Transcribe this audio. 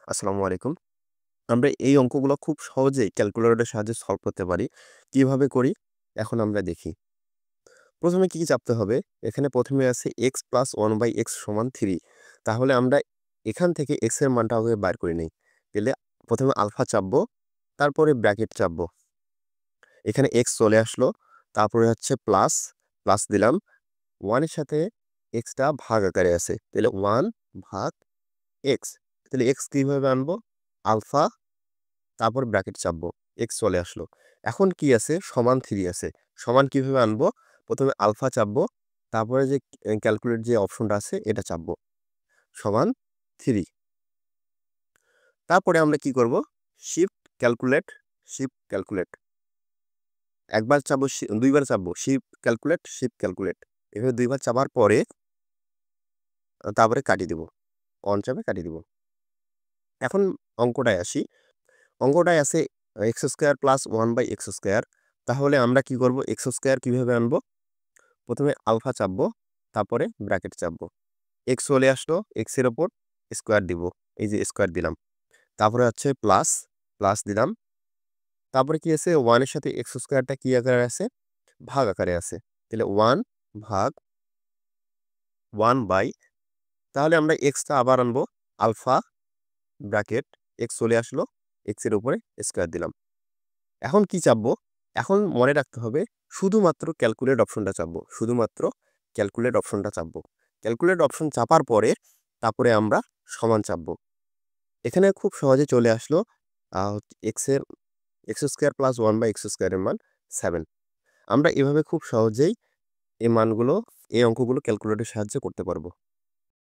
আসসালামু আলাইকুম। আমরা এই অঙ্কগুলো খুব সহজেই ক্যালকুলেটরের সাহায্যে সলভ করতে পারি। কিভাবে করি? এখন আমরা দেখি। প্রথমে কি চাপতে হবে? এখানে প্রথমে আছে x + 1/x = 3। তাহলে আমরা এখান থেকে x এর মানটা আগে বাইর করে নেই। পেলে প্রথমে আলফা চাপবো, তারপরে ব্র্যাকেট চাপবো। এখানে x চলে আসলো। তারপরে হচ্ছে প্লাস দিলাম। 1 এর সাথে x টা ভাগ আকারে আছে। তাহলে 1 ভাগ x। তাহলে x কিভাবে আনবো? আলফা তারপর ব্র্যাকেট চাপবো। x চলে আসলো। এখন কি আছে? সমান 3 আছে। সমান কিভাবে আনবো? প্রথমে আলফা চাপবো। তারপরে যে ক্যালকুলেট যে অপশনটা আছে এটা চাপবো। সমান 3। তারপরে আমরা কি করব? Shift calculate, shift calculate. একবার চাপবো, দুইবার চাপবো। Shift calculate. এভাবে দুইবার চাপার পরে তারপরে কাটিয়ে দিব। অন চাপে কাটিয়ে দিব। এখন অঙ্কটায় আসি। অঙ্কটায় আছে x² + 1/x²। তাহলে আমরা কি করব? x² কিভাবে আনবো? প্রথমে আলফা চাপবো, তারপরে ব্র্যাকেট চাপবো। x চলে আসলো, x এর উপর স্কোয়ার দিব। এই যে স্কোয়ার দিলাম। তারপরে হচ্ছে প্লাস দিলাম। তারপরে কি আছে? 1 এর সাথে x² কি আকারে আছে? ভাগ আকারে আছে। তাহলে 1 ভাগ 1/, তাহলে আমরা x টা আবার আনবো আলফা ব্র্যাকেট, x চলে আসলো, x এর উপরে স্কোয়ার দিলাম। এখন কি চাপবো? এখন মনে রাখতে হবে শুধুমাত্র ক্যালকুলেট অপশনটা চাপবো। শুধুমাত্র ক্যালকুলেট অপশনটা চাপবো। ক্যালকুলেট অপশন চাপার পরে তারপরে আমরা সমান চাপবো। এখানে খুব সহজে চলে আসলো আ x এর x² + 1/x² এর মান 7। আমরা এভাবে খুব সহজেই এই মানগুলো, এই অঙ্কগুলো ক্যালকুলেটরের সাহায্যে করতে পারবো।